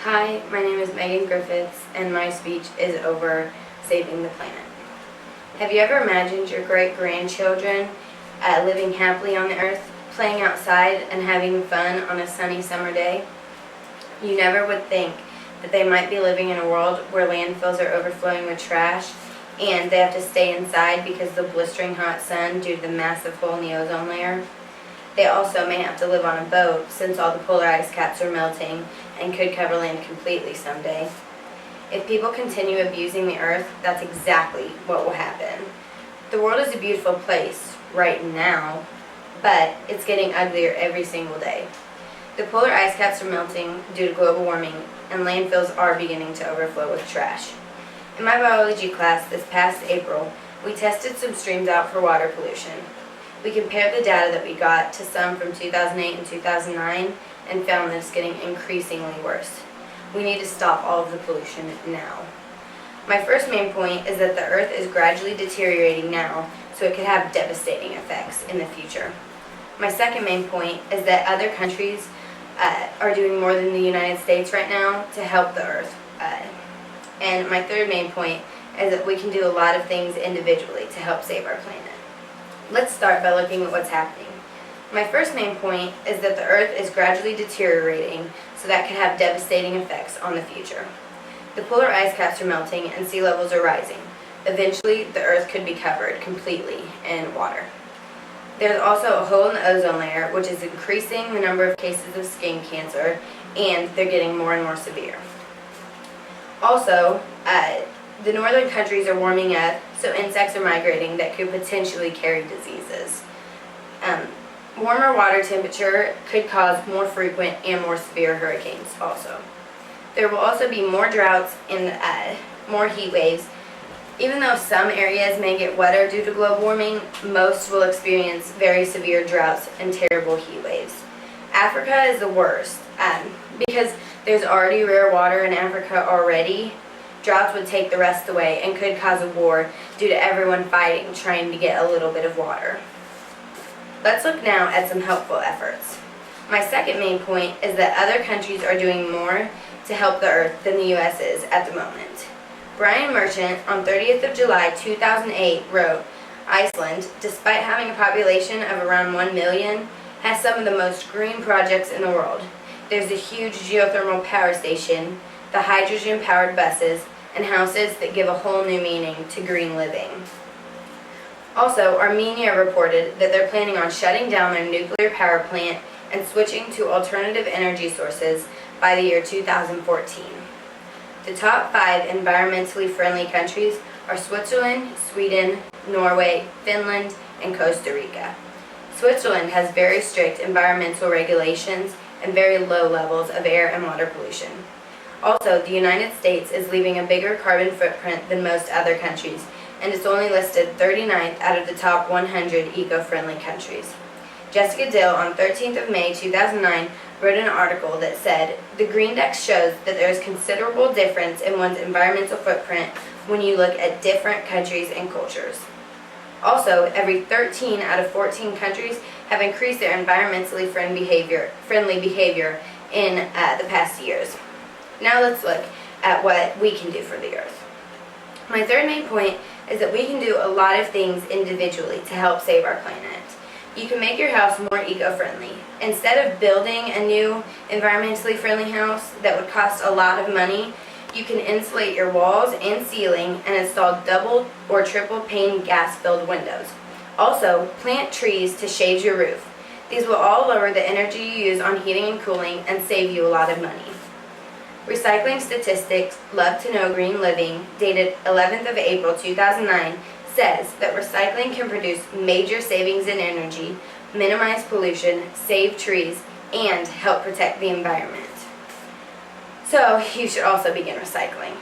Hi, my name is Megan Griffiths, and my speech is over saving the planet. Have you ever imagined your great-grandchildren living happily on the earth, playing outside and having fun on a sunny summer day? You never would think that they might be living in a world where landfills are overflowing with trash and they have to stay inside because of the blistering hot sun due to the massive hole in the ozone layer. They also may have to live on a boat since all the polar ice caps are melting and could cover land completely someday. If people continue abusing the earth, that's exactly what will happen. The world is a beautiful place right now, but it's getting uglier every single day. The polar ice caps are melting due to global warming, and landfills are beginning to overflow with trash. In my biology class this past April, we tested some streams out for water pollution. We compared the data that we got to some from 2008 and 2009 and found that it's getting increasingly worse. We need to stop all of the pollution now. My first main point is that the earth is gradually deteriorating now, so it could have devastating effects in the future. My second main point is that other countries are doing more than the United States right now to help the earth. And my third main point is that we can do a lot of things individually to help save our planet. Let's start by looking at what's happening. My first main point is that the earth is gradually deteriorating, so that could have devastating effects on the future. The polar ice caps are melting and sea levels are rising. Eventually, the earth could be covered completely in water. There's also a hole in the ozone layer, which is increasing the number of cases of skin cancer, and they're getting more and more severe. Also, the northern countries are warming up, so insects are migrating that could potentially carry diseases. Warmer water temperature could cause more frequent and more severe hurricanes also. There will also be more droughts and more heat waves. Even though some areas may get wetter due to global warming, most will experience very severe droughts and terrible heat waves. Africa is the worst because there's already rare water in Africa already. Droughts would take the rest away and could cause a war due to everyone fighting, trying to get a little bit of water. Let's look now at some helpful efforts. My second main point is that other countries are doing more to help the earth than the U.S. is at the moment. Brian Merchant, on 30th of July 2008, wrote, "Iceland, despite having a population of around 1 million, has some of the most green projects in the world. There's a huge geothermal power station, the hydrogen-powered buses, and houses that give a whole new meaning to green living." Also, Armenia reported that they're planning on shutting down their nuclear power plant and switching to alternative energy sources by the year 2014. The top 5 environmentally friendly countries are Switzerland, Sweden, Norway, Finland, and Costa Rica. Switzerland has very strict environmental regulations and very low levels of air and water pollution. Also, the United States is leaving a bigger carbon footprint than most other countries, and it's only listed 39th out of the top 100 eco-friendly countries. Jessica Dill, on 13th of May 2009, wrote an article that said, "The Green Dex shows that there is considerable difference in one's environmental footprint when you look at different countries and cultures." Also, every 13 out of 14 countries have increased their environmentally friendly behavior in the past years. Now let's look at what we can do for the earth. My third main point is that we can do a lot of things individually to help save our planet. You can make your house more eco-friendly. Instead of building a new environmentally friendly house that would cost a lot of money, you can insulate your walls and ceiling and install double or triple pane gas-filled windows. Also, plant trees to shade your roof. These will all lower the energy you use on heating and cooling and save you a lot of money. Recycling Statistics Love to Know Green Living, dated 11th of April 2009, says that recycling can produce major savings in energy, minimize pollution, save trees, and help protect the environment. So, you should also begin recycling.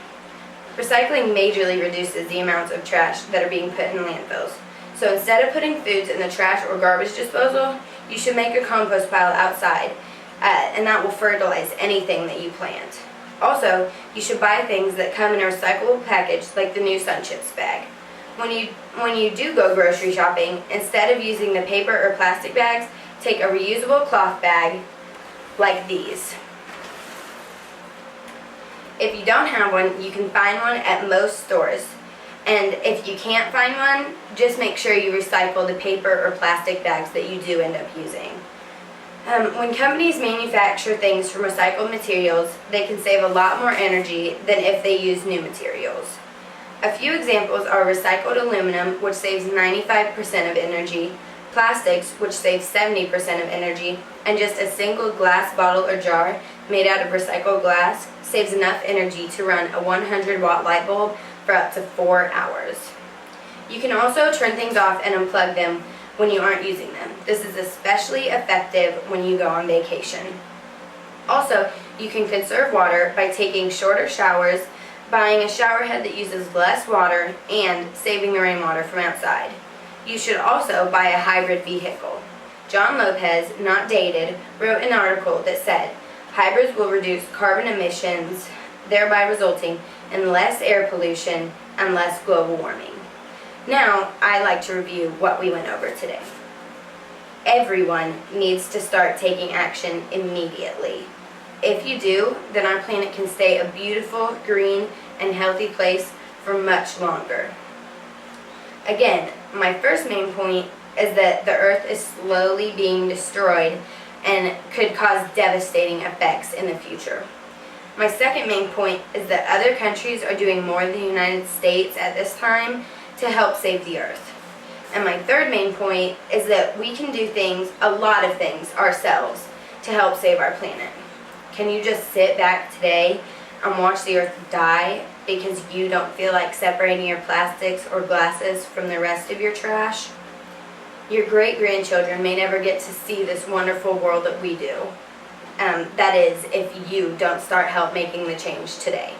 Recycling majorly reduces the amounts of trash that are being put in landfills. So instead of putting foods in the trash or garbage disposal, you should make a compost pile outside, and that will fertilize anything that you plant. Also, you should buy things that come in a recyclable package like the new Sun Chips bag. When you do go grocery shopping, instead of using the paper or plastic bags, take a reusable cloth bag like these. If you don't have one, you can find one at most stores. And if you can't find one, just make sure you recycle the paper or plastic bags that you do end up using. When companies manufacture things from recycled materials, they can save a lot more energy than if they use new materials. A few examples are recycled aluminum, which saves 95% of energy, plastics, which saves 70% of energy, and just a single glass bottle or jar made out of recycled glass saves enough energy to run a 100-watt light bulb for up to 4 hours. You can also turn things off and unplug them when you aren't using them. This is especially effective when you go on vacation. Also, you can conserve water by taking shorter showers, buying a shower head that uses less water, and saving the rainwater from outside. You should also buy a hybrid vehicle. John Lopez, not dated, wrote an article that said, hybrids will reduce carbon emissions, thereby resulting in less air pollution and less global warming. Now, I'd like to review what we went over today. Everyone needs to start taking action immediately. If you do, then our planet can stay a beautiful, green, and healthy place for much longer. Again, my first main point is that the Earth is slowly being destroyed and could cause devastating effects in the future. My second main point is that other countries are doing more than the United States at this time to help save the Earth. And my third main point is that we can do things, a lot of things, ourselves to help save our planet. Can you just sit back today and watch the Earth die because you don't feel like separating your plastics or glasses from the rest of your trash? Your great-grandchildren may never get to see this wonderful world that we do. That is, if you don't start making the change today.